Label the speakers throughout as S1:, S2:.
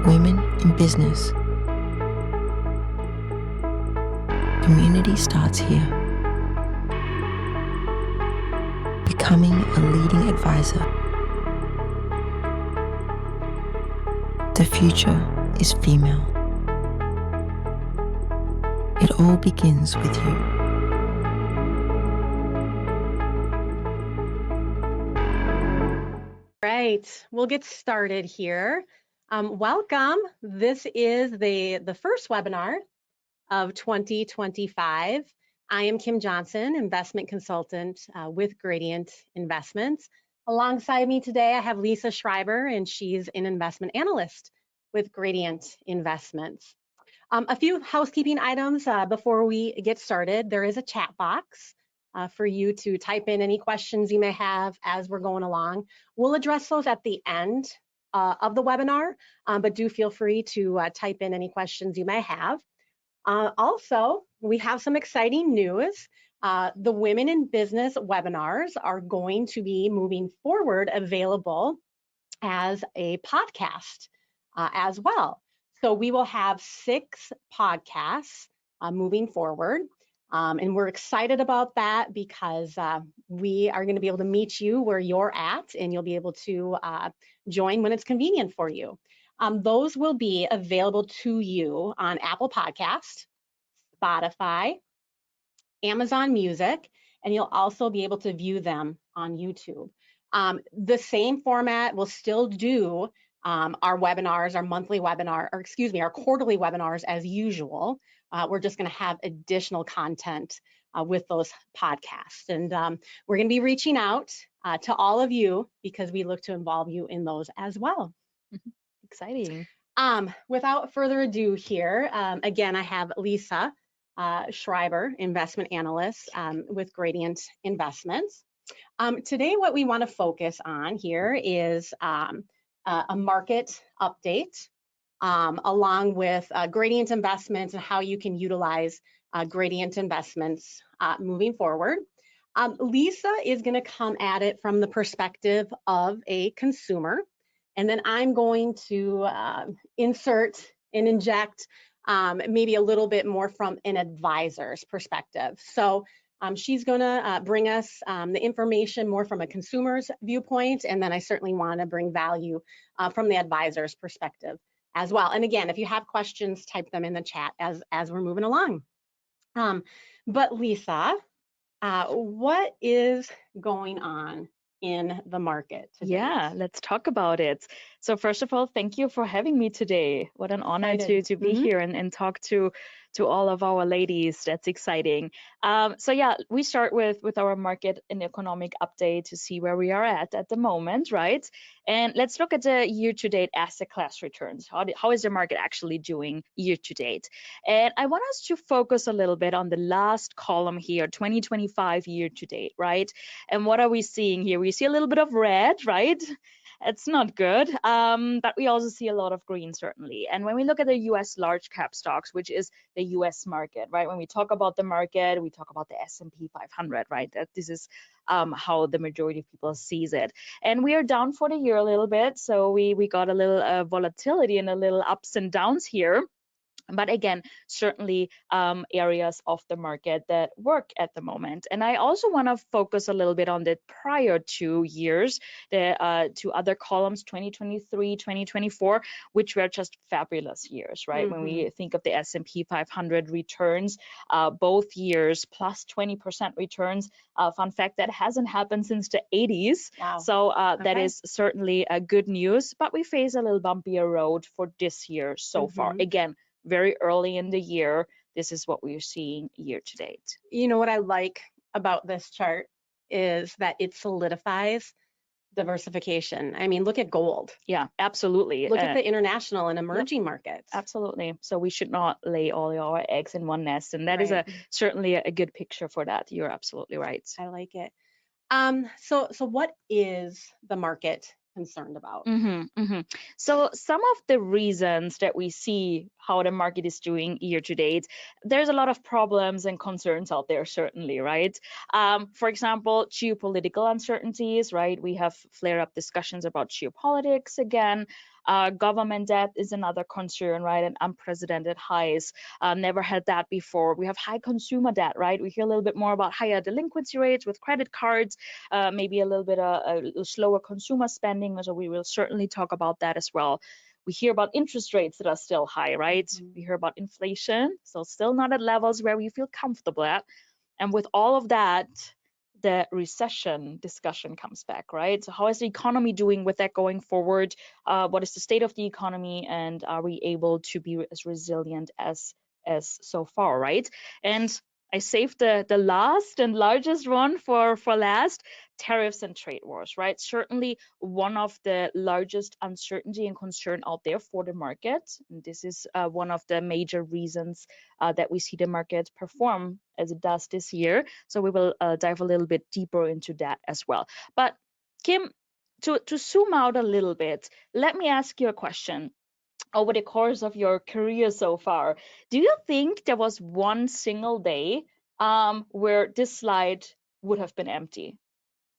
S1: women in business. Community starts here. Becoming a leading advisor. The future is female. It all begins with you.
S2: Right, we'll get started here. Welcome. This is the first webinar of 2025. I am Kim Johnson, investment consultant with Gradient Investments. Alongside me today, I have Lisa Schreiber, and she's an investment analyst with Gradient Investments. A few housekeeping items before we get started. There is a chat box for you to type in any questions you may have as we're going along. We'll address those at the end of the webinar, but do feel free to type in any questions you may have. Also, we have some exciting news. The Women in Business webinars are going to be moving forward, available as a podcast as well. So we will have 6 podcasts moving forward. And we're excited about that because we are going to be able to meet you where you're at, and you'll be able to join when it's convenient for you. Those will be available to you on Apple Podcast, Spotify, Amazon Music, and you'll also be able to view them on YouTube. The same format will still do our webinars, our monthly webinar, or excuse me, our quarterly webinars as usual. We're just going to have additional content with those podcasts. And we're going to be reaching out to all of you because we look to involve you in those as well.
S3: Exciting.
S2: Without further ado here, again, I have Lisa Schreiber, investment analyst with Gradient Investments. Today, what we want to focus on here is a market update, along with Gradient Investments and how you can utilize Gradient Investments moving forward. Lisa is going to come at it from the perspective of a consumer, and then I'm going to insert and inject maybe a little bit more from an advisor's perspective. So she's going to bring us the information more from a consumer's viewpoint, and then I certainly want to bring value from the advisor's perspective as well. And again, if you have questions, type them in the chat as we're moving along. But Lisa, what is going on in the market today?
S3: Yeah, let's talk about it. So first of all, thank you for having me today. What an honor to be here and talk to all of our ladies. That's exciting. So yeah, we start with our market and economic update to see where we are at the moment, right? And let's look at the year-to-date asset class returns. How is the market actually doing year-to-date? And I want us to focus a little bit on the last column here, 2025 year-to-date, right? And what are we seeing here? We see a little bit of red, right? It's not good, but we also see a lot of green, certainly. And when we look at the US large cap stocks, which is the US market, right? When we talk about the market, we talk about the S&P 500, right? That this is how the majority of people sees it. And we are down for the year a little bit, so we got a little volatility and a little ups and downs here. But again, certainly areas of the market that work at the moment. And I also want to focus a little bit on the prior 2 years, the 2 other columns, 2023, 2024, which were just fabulous years, right? When we think of the S&P 500 returns, both years plus 20% returns. Fun fact, that hasn't happened since the 80s.
S2: Wow.
S3: So that is certainly good news, but we face a little bumpier road for this year so far. Again, very early in the year, this is what we're seeing year to date.
S2: You know what I like about this chart is that it solidifies diversification. I mean, look at gold.
S3: Yeah, absolutely.
S2: Look at the international and emerging markets.
S3: Absolutely. So we should not lay all our eggs in one nest, and that is certainly a good picture for that. You're absolutely right.
S2: I like it. So what is the market concerned about?
S3: So some of the reasons that we see how the market is doing year to date, there's a lot of problems and concerns out there, certainly, right? For example, geopolitical uncertainties, right? We have flare-up discussions about geopolitics again. Government debt is another concern, right? And unprecedented highs. Never had that before. We have high consumer debt, right? We hear a little bit more about higher delinquency rates with credit cards, maybe a little bit a slower consumer spending. So we will certainly talk about that as well. We hear about interest rates that are still high, right? We hear about inflation, so still not at levels where we feel comfortable at. And with all of that, the recession discussion comes back, right? So how is the economy doing with that going forward? What is the state of the economy, and are we able to be as resilient as so far, right? And I saved the last and largest one for last, tariffs and trade wars, right? Certainly one of the largest uncertainty and concern out there for the market. And this is one of the major reasons that we see the market perform as it does this year. So we will dive a little bit deeper into that as well. But Kim, to zoom out a little bit, let me ask you a question. Over the course of your career so far, do you think there was one single day where this slide would have been empty?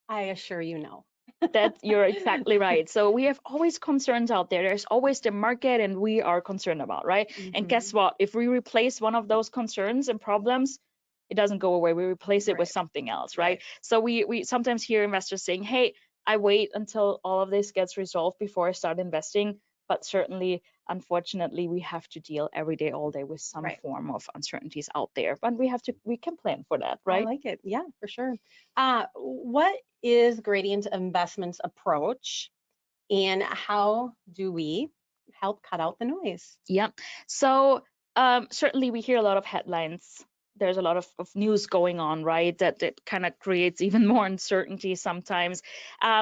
S2: I assure you no.
S3: That you're exactly right. So we have always concerns out there. There's always the market, and we are concerned about, right? And guess what? If we replace one of those concerns and problems, it doesn't go away. We replace it with something else, right? So we sometimes hear investors saying, hey, I wait until all of this gets resolved before I start investing. But certainly, unfortunately, we have to deal every day, all day with some form of uncertainties out there. But we can plan for that, right?
S2: I like it. Yeah, for sure. What is Gradient Investments' approach, and how do we help cut out the noise?
S3: Yeah. So certainly we hear a lot of headlines. There's a lot of news going on, right? That kind of creates even more uncertainty sometimes.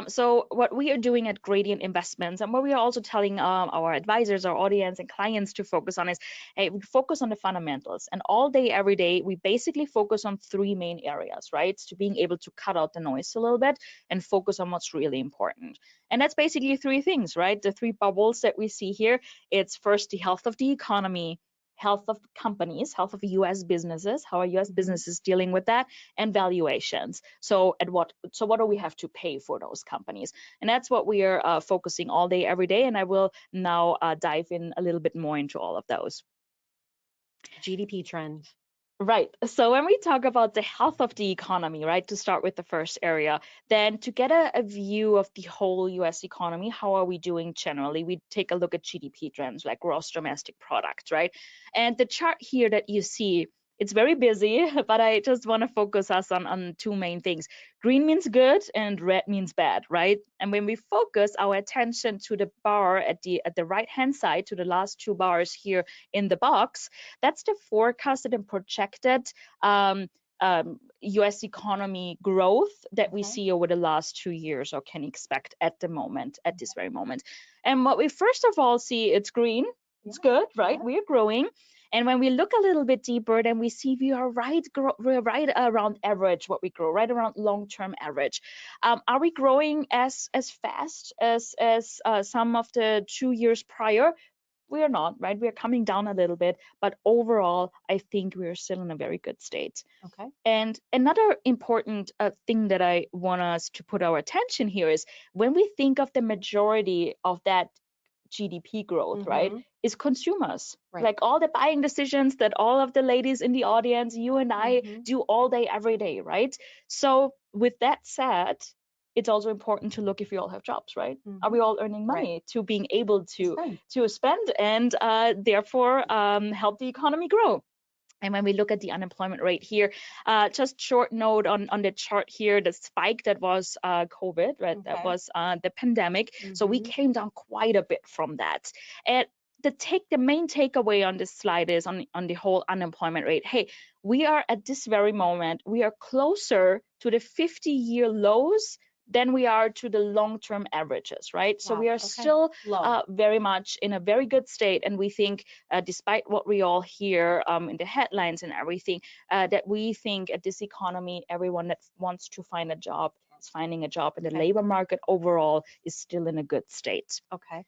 S3: So what we are doing at Gradient Investments, and what we are also telling our advisors, our audience, and clients to focus on is, hey, we focus on the fundamentals. And all day, every day, we basically focus on three main areas, right? To being able to cut out the noise a little bit and focus on what's really important. And that's basically three things, right? The three bubbles that we see here. It's first the health of the economy, health of companies, health of US businesses, how are US businesses dealing with that, and valuations. So what do we have to pay for those companies? And that's what we are focusing all day, every day. And I will now dive in a little bit more into all of those.
S2: GDP trends.
S3: Right. So when we talk about the health of the economy, right, to start with the first area, then to get a view of the whole US economy, how are we doing generally? We take a look at GDP trends, like gross domestic product, right? And the chart here that you see, it's very busy, but I just want to focus us on two main things. Green means good and red means bad, right? And when we focus our attention to the bar at the right hand side, to the last two bars here in the box, that's the forecasted and projected US economy growth that we see over the last 2 years, or can expect at this very moment. And what we first of all see, it's green, it's good, right? We're growing. And when we look a little bit deeper, then we see we're right around average, what we grow, right around long-term average. Are we growing as fast as some of the 2 years prior? We are not, right? We are coming down a little bit, but overall, I think we are still in a very good state.
S2: Okay.
S3: And another important thing that I want us to put our attention here is when we think of the majority of that GDP growth, right, is consumers. Like all the buying decisions that all of the ladies in the audience, you and I do all day, every day, right? So with that said, it's also important to look if we all have jobs, right? Are we all earning money to being able to spend and therefore help the economy grow? And when we look at the unemployment rate here, just short note on the chart here, the spike that was COVID, right? That was the pandemic. So we came down quite a bit from that. And the main takeaway on this slide is on the whole unemployment rate. Hey, we are at this very moment, we are closer to the 50-year lows than we are to the long-term averages, right? So we are still very much in a very good state. And we think, despite what we all hear in the headlines and everything, that we think at this economy, everyone that wants to find a job is finding a job, and the labor market overall is still in a good state.
S2: Okay.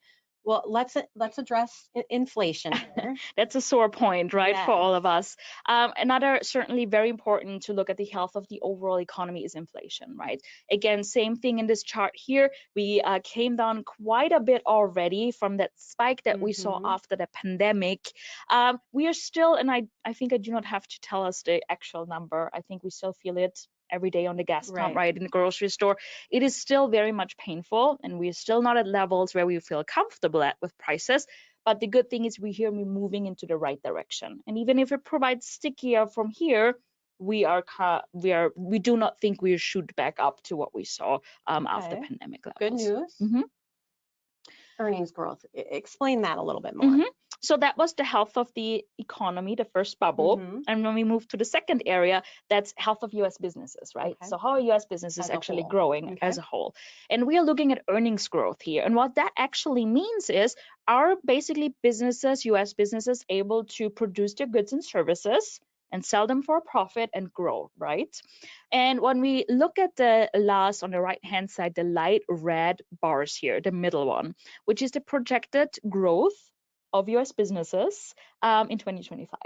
S2: Well, let's address inflation here.
S3: That's a sore point, right, for all
S2: Yes.
S3: of us. Another certainly very important to look at the health of the overall economy is inflation, right? Again, same thing in this chart here. We came down quite a bit already from that spike that we saw
S2: Mhm.
S3: after the pandemic. We are still, and I think I do not have to tell us the actual number. I think we still feel it every day on the gas pump, right, in the grocery store. It is still very much painful, and we're still not at levels where we feel comfortable at with prices. But the good thing is we're moving into the right direction. And even if it provides stickier from here, we do not think we shoot back up to what we saw after
S2: Okay.
S3: pandemic levels.
S2: Good news.
S3: Mhm.
S2: Earnings growth. Explain that a little bit more.
S3: So that was the health of the economy, the first bubble.
S2: Mhm.
S3: And when we move to the second area, that's health of US businesses, right?
S2: Okay.
S3: So how are US businesses
S2: As a
S3: actually
S2: whole.
S3: growing
S2: Okay.
S3: as a whole? And we are looking at earnings growth here. And what that actually means is, are basically businesses, US businesses, able to produce their goods and services and sell them for a profit and grow, right? And when we look at the last on the right hand side, the light red bars here, the middle one, which is the projected growth of US businesses in 2025,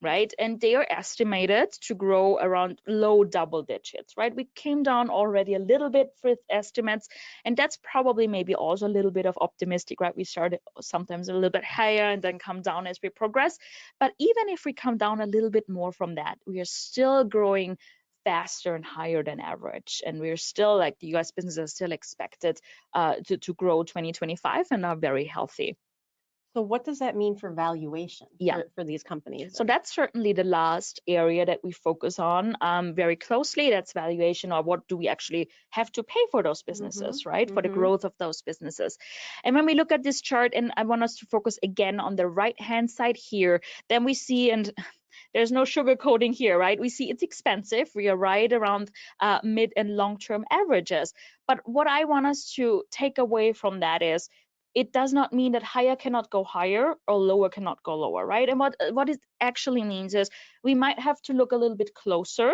S3: right? And they are estimated to grow around low double digits, right? We came down already a little bit with estimates, and that's probably maybe also a little bit of optimistic, right? We started sometimes a little bit higher and then come down as we progress. But even if we come down a little bit more from that, we are still growing faster and higher than average, and we're still, like, the US businesses are still expected to grow 2025 and are very healthy.
S2: So what does that mean for valuation for these companies?
S3: So that's certainly the last area that we focus on very closely. That's valuation, or what do we actually have to pay for those businesses, right? For the growth of those businesses. And when we look at this chart, and I want us to focus again on the right-hand side here, then we see, and there's no sugarcoating here, right? We see it's expensive. We are right around mid and long-term averages. But what I want us to take away from that is, it does not mean that higher cannot go higher or lower cannot go lower, right? And what it actually means is we might have to look a little bit closer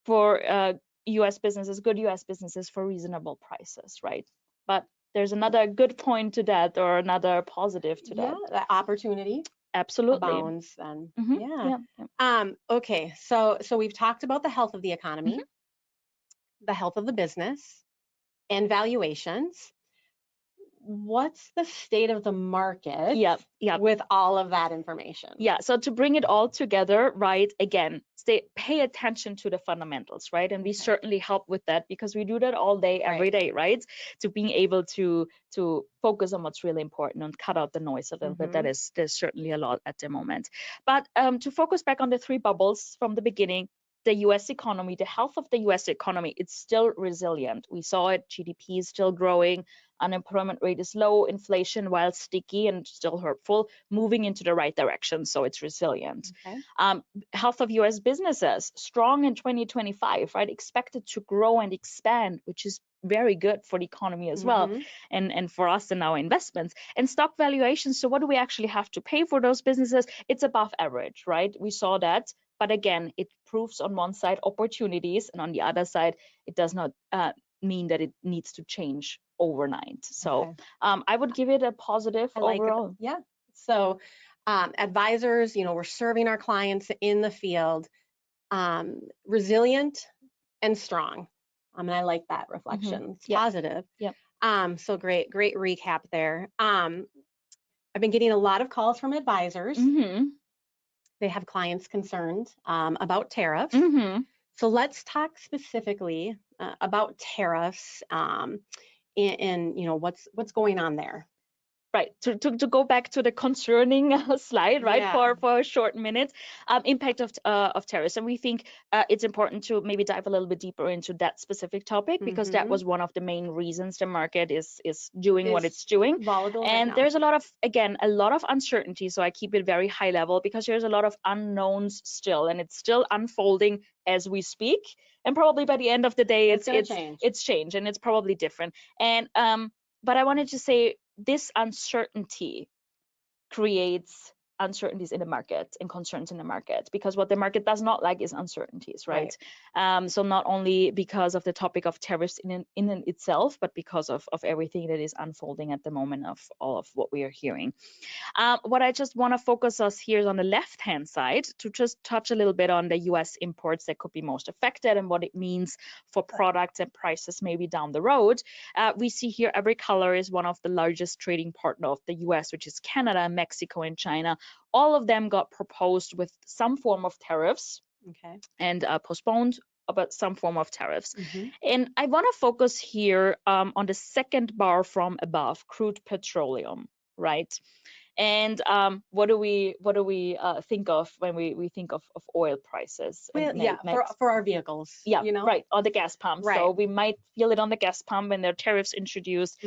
S3: for US businesses, good US businesses, for reasonable prices, right? But there's another good point to that, or another positive to that.
S2: Yeah, the opportunity
S3: Absolutely
S2: abounds then.
S3: Yeah.
S2: Okay, so we've talked about the health of the economy, the health of the business, and valuations. What's the state of the market with all of that information?
S3: Yeah, so to bring it all together, right, again, pay attention to the fundamentals, right? And we certainly help with that, because we do that all day, every day, right? To being able to focus on what's really important and cut out the noise a little bit. There's certainly a lot at the moment. But to focus back on the three bubbles from the beginning, the US economy, the health of the US economy, it's still resilient. We saw it, GDP is still growing, unemployment rate is low, inflation, while sticky and still hurtful, moving into the right direction, so it's resilient. Health of US businesses, strong in 2025, right? Expected to grow and expand, which is very good for the economy as well, and for us in our investments. And stock valuations, so what do we actually have to pay for those businesses? It's above average, right? We saw that. But again, it proves on one side opportunities, and on the other side, it does not mean that it needs to change overnight. So I would give it a positive overall.
S2: Yeah. So advisors, we're serving our clients in the field, resilient and strong. And I like that reflection. It's positive. So great recap there. I've been getting a lot of calls from advisors. They have clients concerned about tariffs. So let's talk specifically about tariffs and what's going on there.
S3: Right, to go back to the concerning slide, right, for a short minute, impact of tariffs. And we think it's important to maybe dive a little bit deeper into that specific topic, because that was one of the main reasons the market is doing what it's doing.
S2: Volatile
S3: and there's a lot of uncertainty, so I keep it very high level, because there's a lot of unknowns still, and it's still unfolding as we speak. And probably by the end of the day, it's change, and it's probably different. And but I wanted to say, this uncertainty creates uncertainties in the market and concerns in the market, because what the market does not like is uncertainties, right? So not only because of the topic of tariffs in itself, but because of everything that is unfolding at the moment, of all of what we are hearing. What I just want to focus us here is on the left-hand side to just touch a little bit on the US imports that could be most affected and what it means for products and prices maybe down the road. We see here every color is one of the largest trading partner of the US, which is Canada, Mexico, and China. All of them got proposed with some form of tariffs and postponed, but some form of tariffs. And I want to focus here on the second bar from above, crude petroleum, right? And what do we think of when we think of oil prices?
S2: Well, for our vehicles.
S3: Yeah, you know? Right, on the gas pump. Right. So we might feel it on the gas pump when there are tariffs introduced.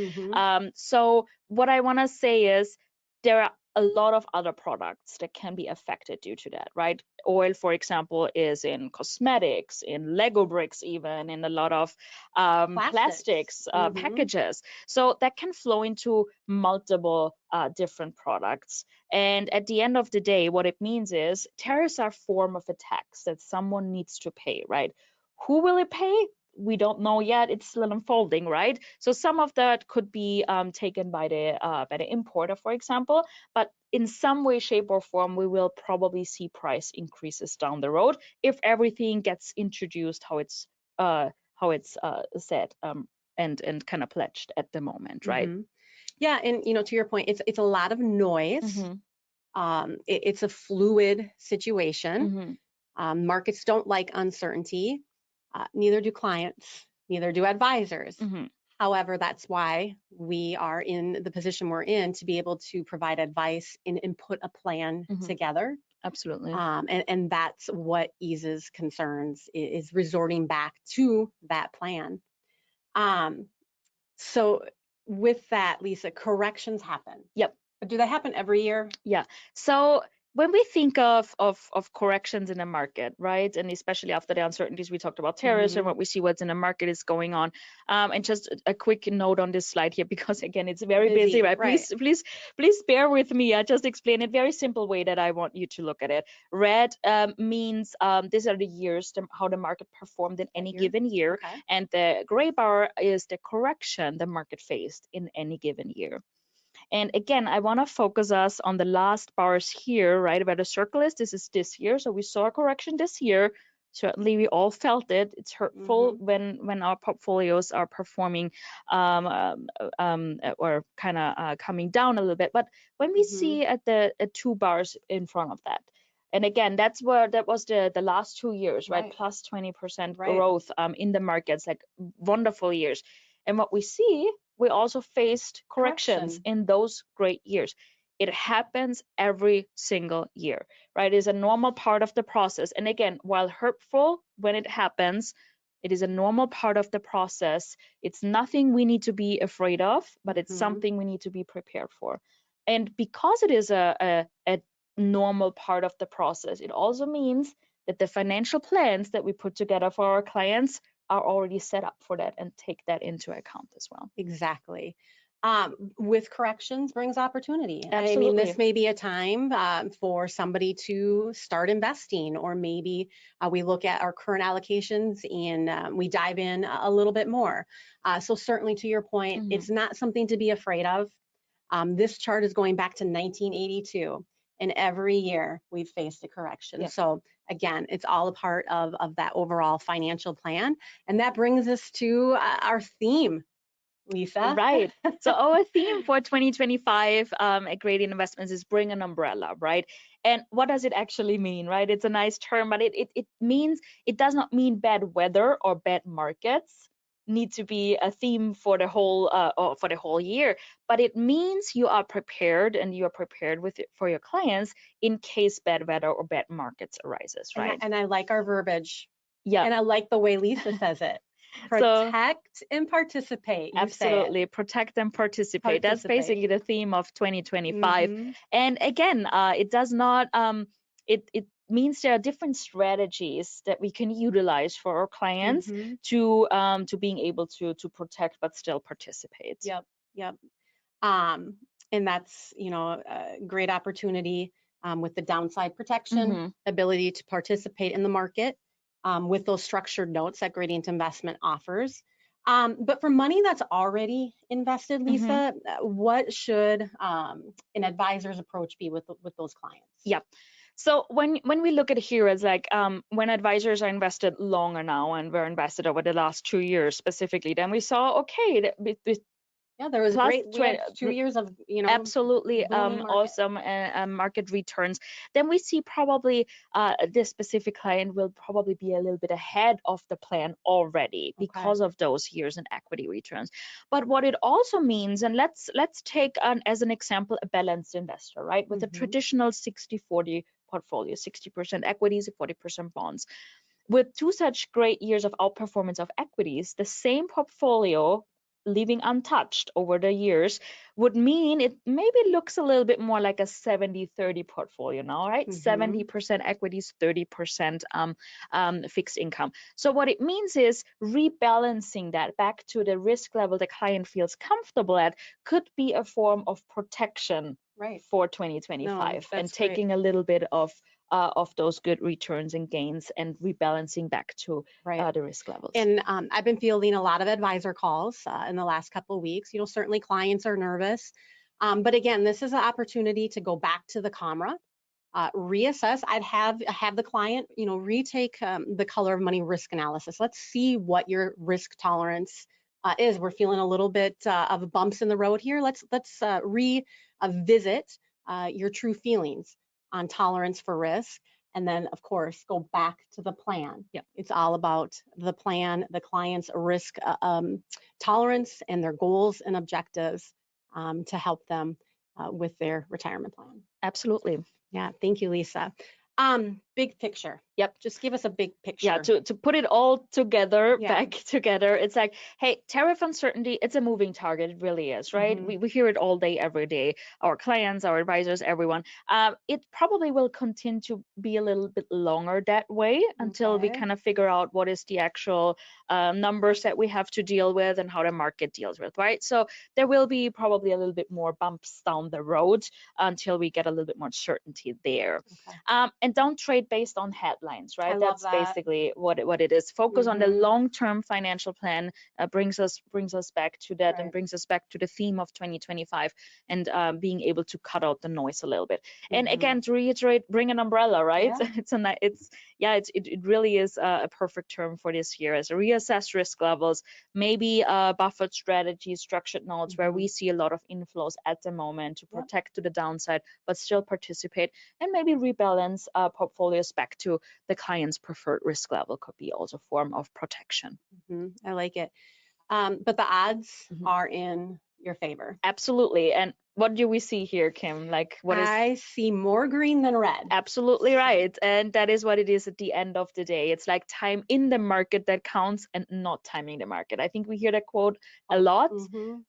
S3: So what I want to say is there are a lot of other products that can be affected due to that, right? Oil, for example, is in cosmetics, in Lego bricks, even in a lot of plastics packages. So that can flow into multiple different products. And at the end of the day, what it means is tariffs are a form of a tax that someone needs to pay, right? Who will it pay? We don't know yet. It's still unfolding, right? So some of that could be taken by the importer, for example, but in some way, shape, or form, we will probably see price increases down the road if everything gets introduced how it's said and kind of pledged at the moment, right?
S2: Yeah, and you know, to your point, it's a lot of noise. It's a fluid situation. Markets don't like uncertainty. Neither do clients, neither do advisors. However, that's why we are in the position we're in to be able to provide advice and put a plan together.
S3: Absolutely.
S2: And that's what eases concerns, is resorting back to that plan. So with that, Lisa, corrections happen.
S3: Yep.
S2: Do they happen every year?
S3: Yeah. So when we think of corrections in the market, right, and especially after the uncertainties, we talked about tariffs and what we see what's in the market is going on. And just a quick note on this slide here, because again, it's very busy, right? Please bear with me. I just explain it very simple way that I want you to look at it. Red means these are the years, how the market performed in any given year, and the gray bar is the correction the market faced in any given year. And again, I want to focus us on the last bars here, right, where the circle is. This is this year. So we saw a correction this year. Certainly, we all felt it. It's hurtful when our portfolios are performing or kind of coming down a little bit. But when we see at the two bars in front of that, and again, that was the last 2 years, right? Plus 20% growth in the markets, like wonderful years. And what we see, we also faced corrections in those great years. It happens every single year, right? It is a normal part of the process. And again, while hurtful when it happens, it is a normal part of the process. It's nothing we need to be afraid of, but it's something we need to be prepared for. And because it is a normal part of the process, it also means that the financial plans that we put together for our clients are already set up for that and take that into account as well.
S2: Exactly. With corrections brings opportunity.
S3: Absolutely.
S2: I mean, this may be a time for somebody to start investing, or maybe we look at our current allocations and we dive in a little bit more. So certainly, to your point, it's not something to be afraid of. This chart is going back to 1982, and every year we've faced a correction. So again, it's all a part of that overall financial plan. And that brings us to our theme, Lisa.
S3: Right. So our theme for 2025 at Gradient Investments is bring an umbrella, right? And what does it actually mean, right? It's a nice term, but it means, it does not mean bad weather or bad markets need to be a theme for the whole year, but it means you are prepared, and you are prepared with it for your clients in case bad weather or bad markets arises, right?
S2: And I like our verbiage.
S3: Yeah.
S2: And I like the way Lisa says it. Protect and participate.
S3: Absolutely. Protect and participate. That's basically the theme of 2025. And again, it does not, it means there are different strategies that we can utilize for our clients to being able to protect but still participate.
S2: Yep. And that's, you know, a great opportunity with the downside protection, ability to participate in the market with those structured notes that Gradient Investment offers. But for money that's already invested, Lisa, what should an advisor's approach be with those clients?
S3: Yep. So when we look at it here, it's like when advisors are invested longer now and were invested over the last 2 years specifically, then we saw, okay,
S2: yeah, there was great. We had 2 years of,
S3: absolutely awesome market returns. Then we see probably this specific client will probably be a little bit ahead of the plan already because of those years in equity returns. But what it also means, and let's take as an example a balanced investor, right, with a traditional 60-40 portfolio, 60% equities, 40% bonds. With 2 such great years of outperformance of equities, the same portfolio leaving untouched over the years would mean it maybe looks a little bit more like a 70-30 portfolio now, right? 70% equities, 30% fixed income. So what it means is rebalancing that back to the risk level the client feels comfortable at could be a form of protection for 2025 and taking a little bit of those good returns and gains and rebalancing back to the risk levels.
S2: And I've been fielding a lot of advisor calls in the last couple of weeks. Certainly clients are nervous. But again, this is an opportunity to go back to the COMRA, reassess. I'd have the client, retake the Color of Money risk analysis. Let's see what your risk tolerance is. We're feeling a little bit of bumps in the road here. Let's revisit your true feelings on tolerance for risk, and then of course go back to the plan. It's all about the plan, the client's risk tolerance and their goals and objectives to help them with their retirement plan.
S3: Absolutely.
S2: Yeah, thank you, Lisa. Big picture. Just give us a big picture.
S3: To put it all together, back together, it's like, hey, tariff uncertainty, it's a moving target. It really is, right? We hear it all day, every day. Our clients, our advisors, everyone. It probably will continue to be a little bit longer that way until we kind of figure out what is the actual numbers that we have to deal with and how the market deals with, right? So there will be probably a little bit more bumps down the road until we get a little bit more certainty there. And don't trade based on headlines. Right, that's basically what it is. Focus on the long-term financial plan. Brings us back to that and brings us back to the theme of 2025 and being able to cut out the noise a little bit. And again, to reiterate, bring an umbrella, right? It really is a perfect term for this year. As a reassess risk levels, maybe buffered strategies, structured notes where we see a lot of inflows at the moment to protect to the downside, but still participate, and maybe rebalance portfolios back to the client's preferred risk level could be also a form of protection.
S2: I like it. But the odds are in your favor.
S3: Absolutely. And what do we see here, Kim? Like,
S2: I see more green than red.
S3: Absolutely right. And that is what it is at the end of the day. It's like time in the market that counts and not timing the market. I think we hear that quote a lot,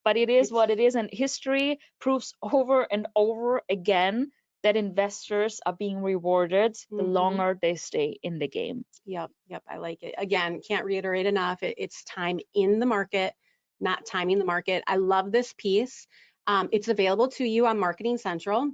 S3: but it's what it is. And history proves over and over again that investors are being rewarded the longer they stay in the game.
S2: Yep, I like it. Again, can't reiterate enough. It's time in the market, not timing the market. I love this piece. It's available to you on Marketing Central.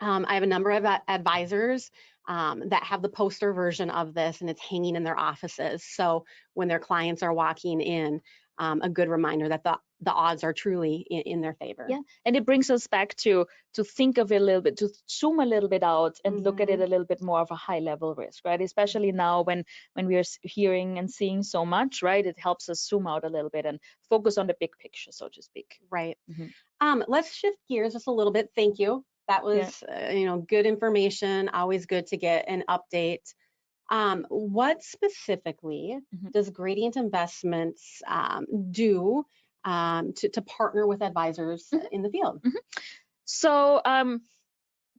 S2: I have a number of advisors that have the poster version of this, and it's hanging in their offices. So when their clients are walking in, a good reminder that the odds are truly in their favor.
S3: Yeah, and it brings us back to think of it a little bit, to zoom a little bit out and look at it a little bit more of a high level risk, right? Especially now when we are hearing and seeing so much, right? It helps us zoom out a little bit and focus on the big picture, so to speak.
S2: Right. Let's shift gears just a little bit. Thank you. That was good information. Always good to get an update. What specifically does Gradient Investments do to partner with advisors in the field?
S3: So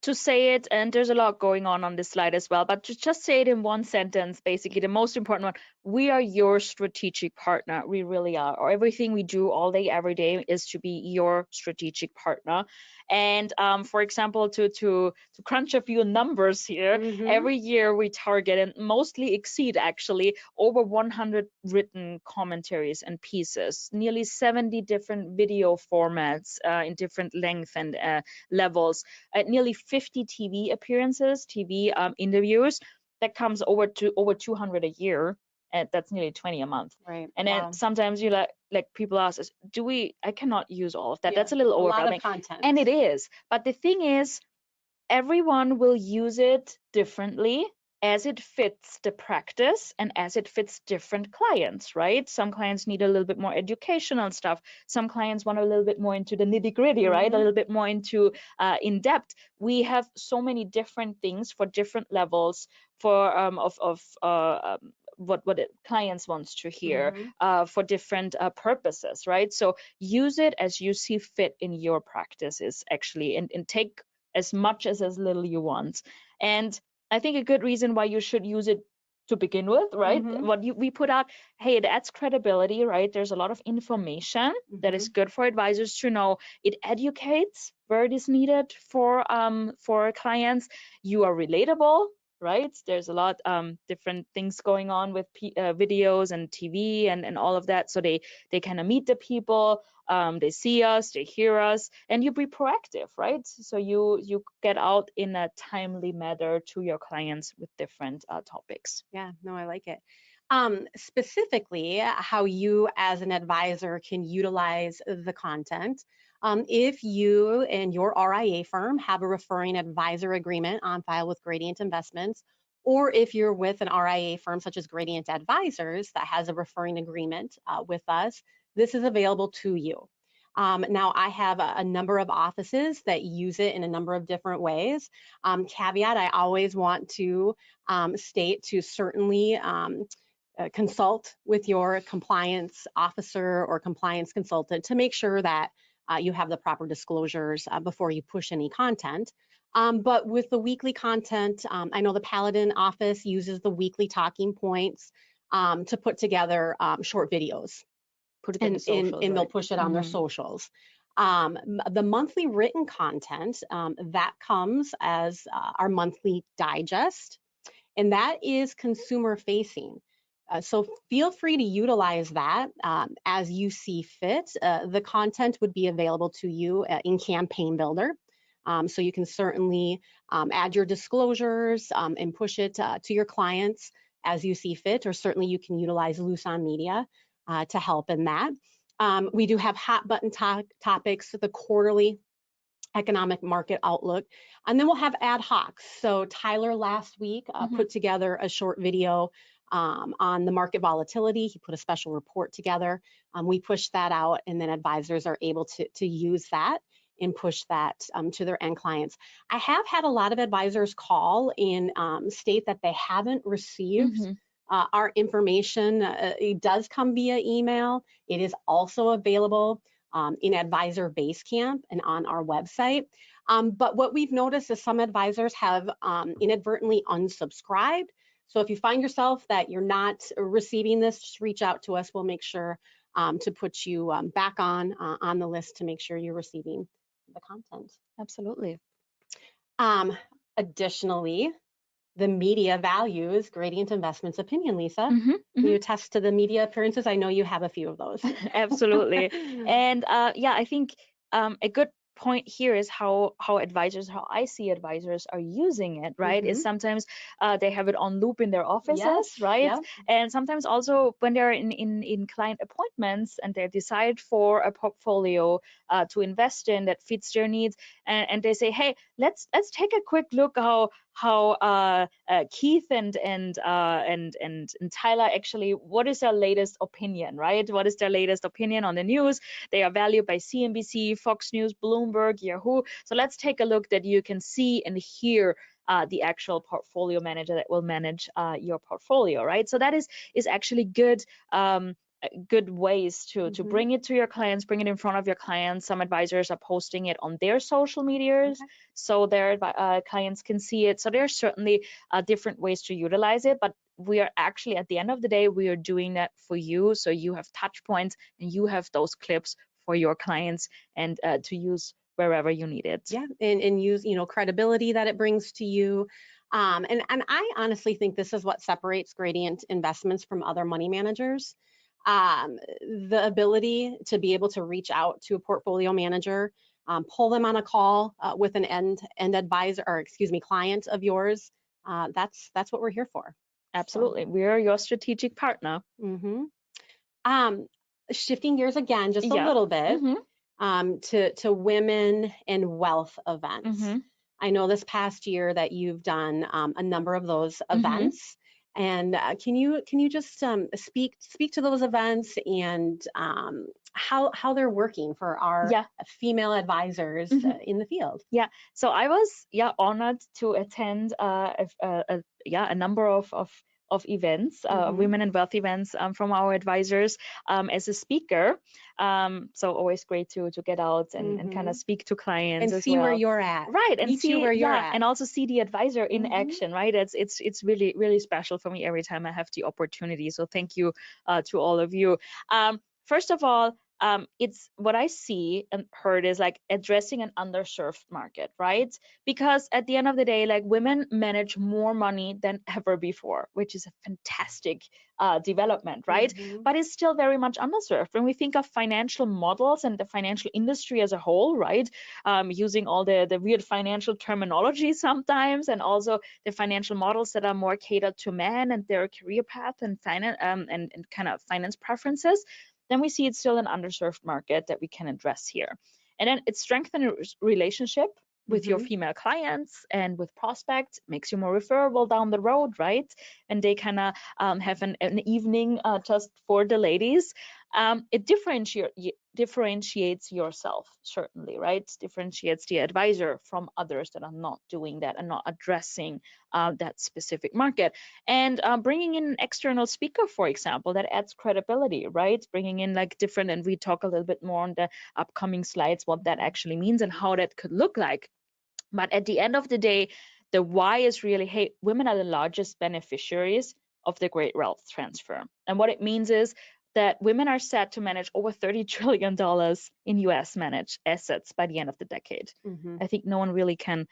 S3: to say it, and there's a lot going on this slide as well, but to just say it in one sentence, basically the most important one, we are your strategic partner. We really are. Or everything we do all day, every day is to be your strategic partner. And for example, to crunch a few numbers here, every year we target and mostly exceed actually over 100 written commentaries and pieces, nearly 70 different video formats in different length and levels, nearly 50 TV appearances, TV interviews. That comes over 200 a year, and that's nearly 20 a month.
S2: Right.
S3: And then sometimes you like people ask us, I cannot use all of that. That's a little overwhelming.
S2: A lot of content.
S3: And it is. But the thing is, everyone will use it differently as it fits the practice and as it fits different clients, right? Some clients need a little bit more educational stuff. Some clients want a little bit more into the nitty-gritty, right? A little bit more into in depth. We have so many different things for different levels for what clients wants to hear for different purposes, right? So use it as you see fit in your practices, actually, and take as much as little you want. And I think a good reason why you should use it to begin with, right? What we put out, hey, it adds credibility, right? There's a lot of information that is good for advisors to know. It educates where it is needed for clients. You are relatable, right? There's a lot different things going on with videos and TV and all of that. So they kind of meet the people, they see us, they hear us, and you be proactive, right? So you get out in a timely manner to your clients with different topics.
S2: Yeah, no, I like it. Specifically, how you as an advisor can utilize the content. If you and your RIA firm have a referring advisor agreement on file with Gradient Investments, or if you're with an RIA firm such as Gradient Advisors that has a referring agreement with us, this is available to you. Now, I have a number of offices that use it in a number of different ways. Caveat, I always want to state to certainly consult with your compliance officer or compliance consultant to make sure that you have the proper disclosures before you push any content. But with the weekly content, I know the Paladin office uses the weekly talking points to put together short videos.
S3: Put it in socials,
S2: and they'll push it on their socials. The monthly written content, that comes as our monthly digest, and that is consumer facing. So feel free to utilize that as you see fit. The content would be available to you in Campaign Builder. So you can certainly add your disclosures and push it to your clients as you see fit, or certainly you can utilize Luzon Media to help in that. We do have hot button topics, the quarterly economic market outlook, and then we'll have ad hocs. So Tyler last week put together a short video on the market volatility. He put a special report together. We push that out, and then advisors are able to use that and push that to their end clients. I have had a lot of advisors call and state that they haven't received our information. It does come via email. It is also available in Advisor Basecamp and on our website. But what we've noticed is some advisors have inadvertently unsubscribed. So if you find yourself that you're not receiving this, just reach out to us. We'll make sure to put you back on the list to make sure you're receiving the content.
S3: Absolutely.
S2: Additionally, the media values Gradient Investments opinion, Lisa. Can you attest to the media appearances? I know you have a few of those.
S3: Absolutely. And yeah, I think a good point here is how I see advisors are using it, right? Is sometimes they have it on loop in their offices, right? And sometimes also when they're in client appointments and they decide for a portfolio to invest in that fits their needs, and they say, hey, let's take a quick look how Keith and Tyler actually, what is their latest opinion, right? What is their latest opinion on the news? They are valued by CNBC, Fox News, Bloomberg, Yahoo. So let's take a look that you can see and hear the actual portfolio manager that will manage your portfolio, right? So that is actually good. Good ways to bring it to your clients, bring it in front of your clients. Some advisors are posting it on their social medias so their clients can see it. So there are certainly different ways to utilize it, but we are actually, at the end of the day, we are doing that for you. So you have touch points and you have those clips for your clients and to use wherever you need it.
S2: Yeah, and use, credibility that it brings to you. And I honestly think this is what separates Gradient Investments from other money managers. The ability to be able to reach out to a portfolio manager, pull them on a call with an end advisor, or excuse me, client of yours. That's what we're here for.
S3: Absolutely. We are your strategic partner.
S2: Shifting gears again, just a little bit, to women and wealth events. I know this past year that you've done a number of those events, and can you just speak to those events and how they're working for our female advisors in the field?
S3: Yeah, so I was honored to attend a number of events, women and wealth events from our advisors as a speaker. So always great to get out and kind of speak to clients
S2: and see where you're at,
S3: right? And see
S2: where you're at,
S3: and also see the advisor in action, right? It's really, really special for me every time I have the opportunity. So thank you to all of you. First of all, it's what I see and heard is like addressing an underserved market, right? Because at the end of the day, like women manage more money than ever before, which is a fantastic development, right? But it's still very much underserved. When we think of financial models and the financial industry as a whole, right? Using all the weird financial terminology sometimes, and also the financial models that are more catered to men and their career path and finance and kind of finance preferences, then we see it's still an underserved market that we can address here. And then it's strengthening relationship with your female clients and with prospects, makes you more referable down the road, right? And they kind of have an evening just for the ladies. It differentiates yourself, certainly, right? Differentiates the advisor from others that are not doing that and not addressing that specific market. And bringing in an external speaker, for example, that adds credibility, right? Bringing in like different, and we talk a little bit more on the upcoming slides, what that actually means and how that could look like. But at the end of the day, the why is really, hey, women are the largest beneficiaries of the great wealth transfer. And what it means is that women are set to manage over $30 trillion in US managed assets by the end of the decade. I think no one really can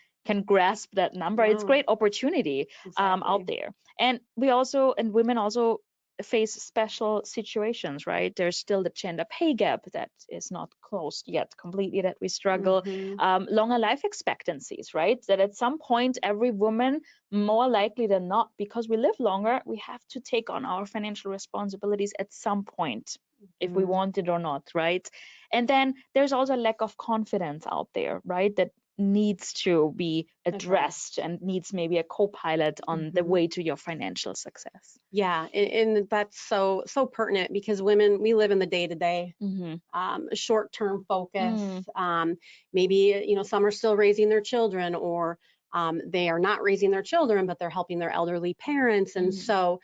S3: grasp that number. It's great opportunity out there. And women also face special situations, right? There's still the gender pay gap that is not closed yet completely, that we struggle. Longer life expectancies, right? That at some point, every woman, more likely than not, because we live longer, we have to take on our financial responsibilities at some point, if we want it or not, right? And then there's also a lack of confidence out there, right? That needs to be addressed and needs maybe a co-pilot on the way to your financial success.
S2: Yeah, and that's so pertinent, because women, we live in the day-to-day, short-term focus. Maybe some are still raising their children, or they are not raising their children, but they're helping their elderly parents. And so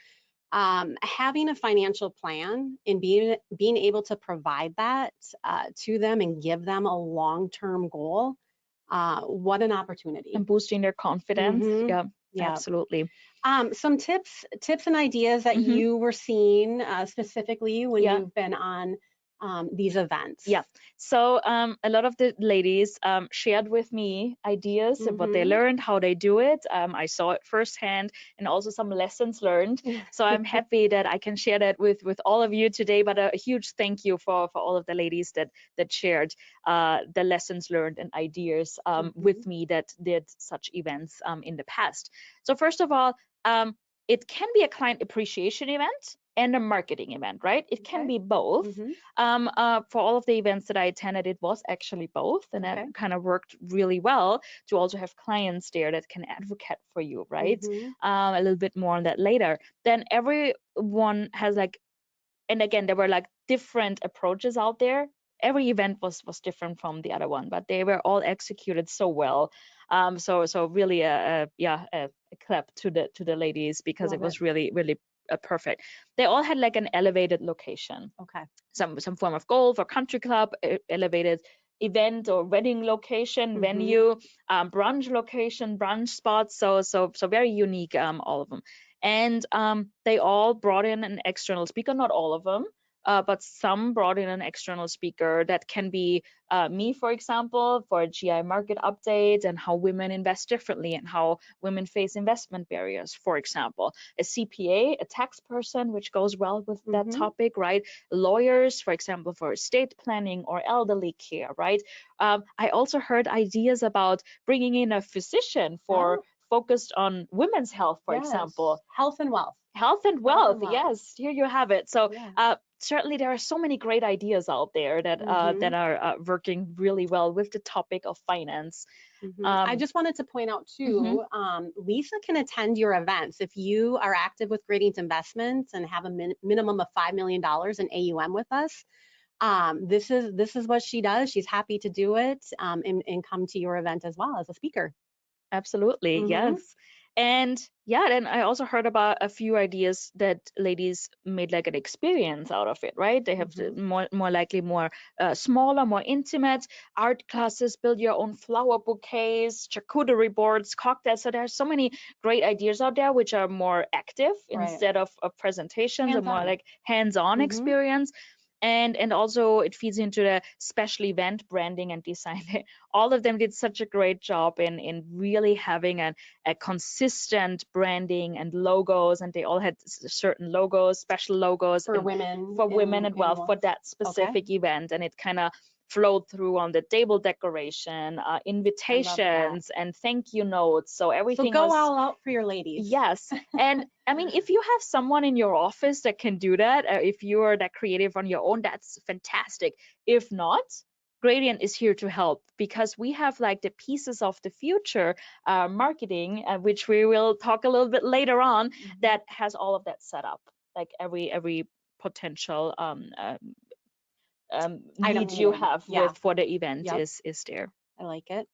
S2: having a financial plan and being able to provide that to them and give them a long-term goal, what an opportunity.
S3: And boosting their confidence. Yeah, absolutely.
S2: Some tips and ideas that you were seeing specifically when you've been on these events.
S3: Yeah, so a lot of the ladies shared with me ideas of what they learned, how they do it. I saw it firsthand, and also some lessons learned. So I'm happy that I can share that with all of you today. But a huge thank you for all of the ladies that shared the lessons learned and ideas with me that did such events in the past. So first of all, it can be a client appreciation event and a marketing event, right? It can be both. For all of the events that I attended, it was actually both, and that kind of worked really well to also have clients there that can advocate for you, right? A little bit more on that later. Then everyone has and again, there were different approaches out there. Every event was different from the other one, but they were all executed so well. So really a clap to the ladies, because it was really, really perfect. They all had an elevated location. Some form of golf or country club, elevated event or wedding location, venue, brunch location, brunch spots. So very unique, all of them. And they all brought in an external speaker, not all of them. but some brought in an external speaker. That can be me, for example, for a GI market update and how women invest differently and how women face investment barriers, for example. A CPA, a tax person, which goes well with that topic, right? Lawyers, for example, for estate planning or elderly care, right? I also heard ideas about bringing in a physician for focused on women's health, for example.
S2: Health and wealth.
S3: Health and wealth, yes, here you have it. So
S2: Yeah.
S3: certainly there are so many great ideas out there that that are working really well with the topic of finance.
S2: I just wanted to point out too, Lisa can attend your events. If you are active with Gradients Investments and have a minimum of $5 million in AUM with us, this is what she does. She's happy to do it and come to your event as well as a speaker.
S3: Absolutely, yes. And yeah, then I also heard about a few ideas that ladies made like an experience out of it, right? They have more likely more smaller, more intimate art classes, build your own flower bouquets, charcuterie boards, cocktails. So there's so many great ideas out there which are more active instead of presentations, and more like hands-on experience. And also it feeds into the special event branding and design. All of them did such a great job in really having a consistent branding and logos, and they all had certain logos, special logos
S2: for women,
S3: and wealth for that specific event, and it kind of flowed through on the table decoration, invitations, and thank you notes. So everything.
S2: So go all out for your ladies.
S3: Yes, and I mean, if you have someone in your office that can do that, if you are that creative on your own, that's fantastic. If not, Gradient is here to help, because we have like the pieces of the future marketing, which we will talk a little bit later on, that has all of that set up, like every potential need you have with for the event is there.
S2: I like it.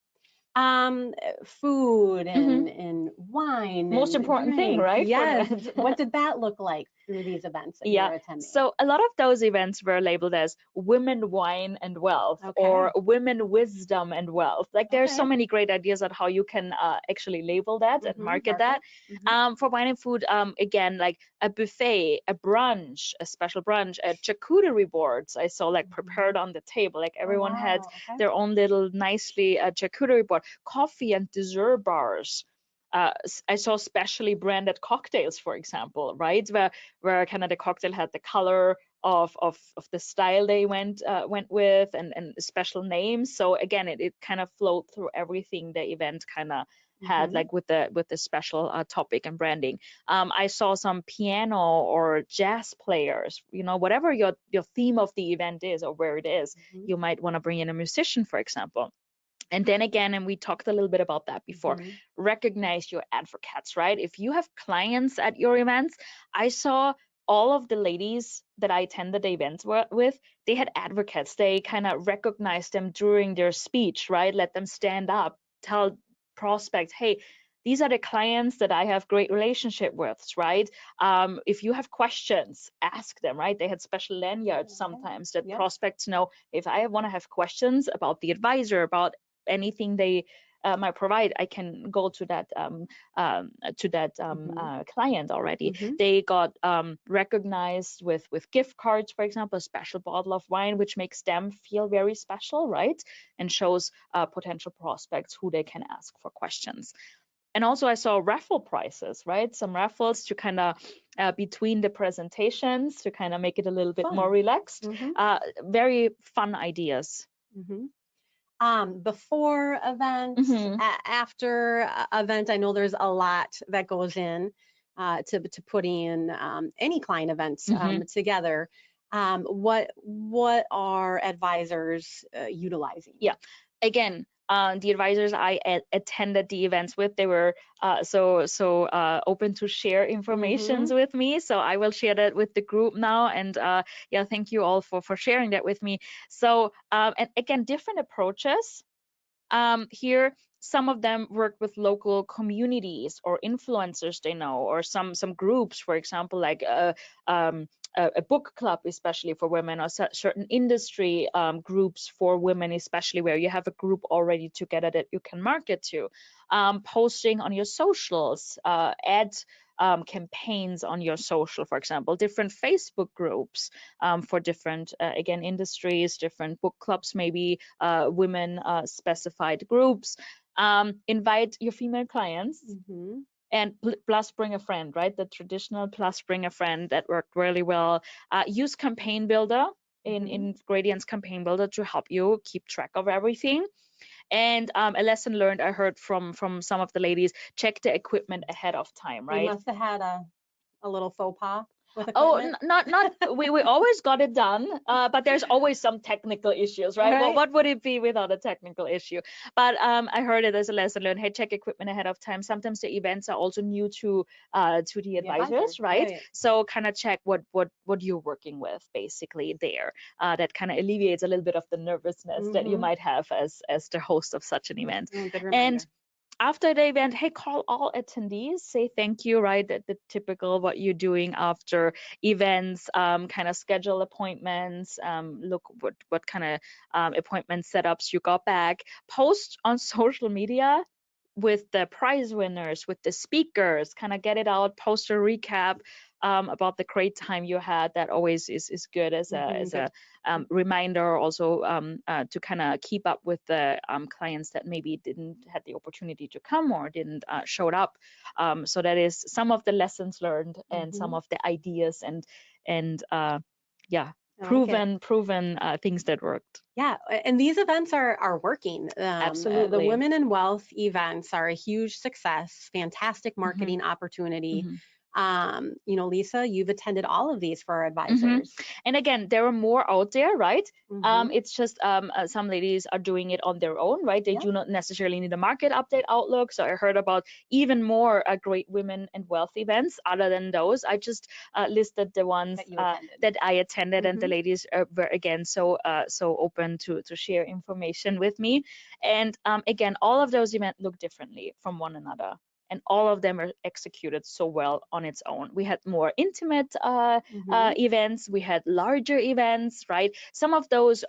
S2: Food and wine.
S3: Most important thing, right?
S2: Yes. What did that look like through these events that you were attending?
S3: So a lot of those events were labeled as women, wine, and wealth, or women, wisdom, and wealth. Like there's so many great ideas on how you can actually label that and market that. For wine and food, again, like a buffet, a brunch, a special brunch, a charcuterie boards. I saw like prepared on the table, like everyone had their own little nicely charcuterie board. Coffee and dessert bars. I saw specially branded cocktails, for example, right, where kind of the cocktail had the color of the style they went with, and special names. So again, it kind of flowed through everything the event kind of had, like with the special topic and branding. I saw some piano or jazz players, you know, whatever your theme of the event is or where it is, you might want to bring in a musician, for example. And then again, and we talked a little bit about that before, recognize your advocates, right? If you have clients at your events, I saw all of the ladies that I attended the events with, they had advocates. They kind of recognized them during their speech, right? Let them stand up, tell prospects, hey, these are the clients that I have great relationship with, right? If you have questions, ask them, right? They had special lanyards sometimes that prospects know, if I want to have questions about the advisor, about anything they might provide, I can go to that client already. They got recognized with gift cards, for example, a special bottle of wine, which makes them feel very special, right? And shows potential prospects who they can ask for questions. And also I saw raffle prizes, right? Some raffles to kind of between the presentations to kind of make it a little bit more relaxed. Very fun ideas.
S2: Before event, after event, I know there's a lot that goes in to putting any client events together. What are advisors utilizing?
S3: Yeah, again, the advisors I attended the events with, they were so open to share information with me. So I will share that with the group now. And yeah, thank you all for sharing that with me. So and again, different approaches here. Some of them work with local communities or influencers they know, or some groups, for example, like a book club, especially for women, or certain industry groups for women, especially where you have a group already together that you can market to. Posting on your socials, add campaigns on your social, for example, different Facebook groups for different, again, industries, different book clubs, maybe women specified groups. Invite your female clients. And plus bring a friend, right? The traditional plus bring a friend that worked really well. Use Campaign Builder in Gradient's Campaign Builder to help you keep track of everything. And a lesson learned I heard from some of the ladies: check the equipment ahead of time, right?
S2: You must have had a little faux pas with
S3: Oh,
S2: equipment.
S3: we always got it done, but there's always some technical issues, right? Well, what would it be without a technical issue? But I heard it as a lesson learned. Hey, check equipment ahead of time. Sometimes the events are also new to the advisors, right? So kind of check what you're working with basically there. That kind of alleviates a little bit of the nervousness that you might have as the host of such an event.
S2: Good reminder.
S3: And after the event, hey, call all attendees, say thank you, right? The typical what you're doing after events, kind of schedule appointments, look what kind of appointment setups you got back, post on social media with the prize winners, with the speakers, kind of get it out, post a recap about the great time you had. That always is good as a reminder, also to kind of keep up with the clients that maybe didn't have the opportunity to come or didn't showed up. So that is some of the lessons learned and some of the ideas and proven things that worked.
S2: Yeah, and these events are working.
S3: Absolutely.
S2: The Women in Wealth events are a huge success, fantastic marketing opportunity. Lisa, you've attended all of these for our advisors.
S3: And again, there are more out there, right? It's just some ladies are doing it on their own, right? They do not necessarily need a market update outlook. So I heard about even more great Women and Wealth events other than those. I just listed the ones that I attended, and the ladies were again so open to share information with me. And again, all of those events look differently from one another, and all of them are executed so well on its own. We had more intimate events, we had larger events, right? Some of those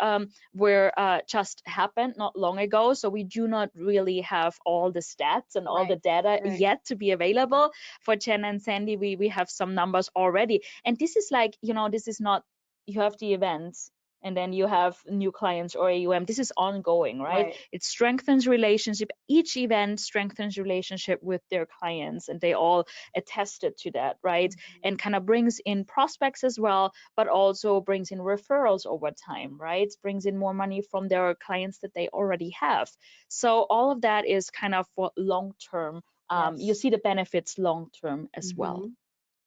S3: were just happened not long ago, so we do not really have all the stats and all the data yet to be available. For Jen and Sandy, we have some numbers already. And this is like, this is not, you have the events and then you have new clients or AUM. This is ongoing, right? It strengthens relationship. Each event strengthens relationship with their clients, and they all attested to that, right? And kind of brings in prospects as well, but also brings in referrals over time, right? Brings in more money from their clients that they already have. So all of that is kind of for long-term. You see the benefits long-term as well.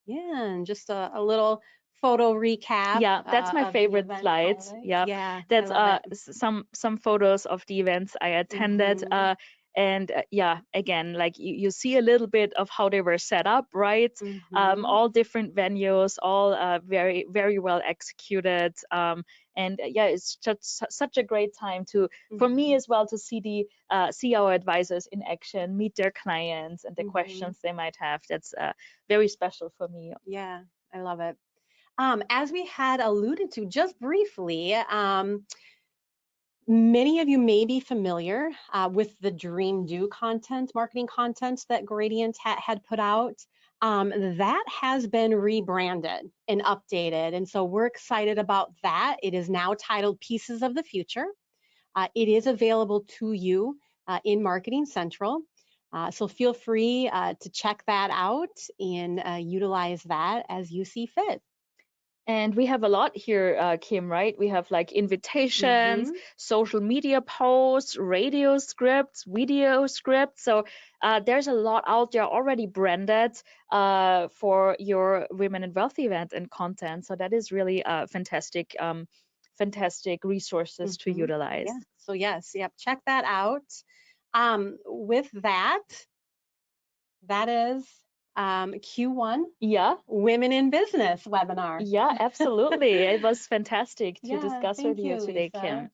S2: Yeah, and just a little photo recap.
S3: Yeah, that's my favorite slide. Yeah, that's some photos of the events I attended. And again, like you see a little bit of how they were set up, right? All different venues, all very, very well executed. And it's just such a great time for me as well to see our advisors in action, meet their clients and the questions they might have. That's very special for me.
S2: Yeah, I love it. As we had alluded to just briefly, many of you may be familiar with the Dream Do marketing content that Gradient had put out. That has been rebranded and updated, and so we're excited about that. It is now titled Pieces of the Future. It is available to you in Marketing Central. So feel free to check that out and utilize that as you see fit.
S3: And we have a lot here, Kim, right? We have like invitations, social media posts, radio scripts, video scripts. So there's a lot out there already branded for your Women in Wealth event and content. So that is really fantastic resources to utilize.
S2: Yeah. So yes, check that out. With that is Q1 Women in Business webinar.
S3: Yeah, absolutely. It was fantastic to discuss with you today, Kim.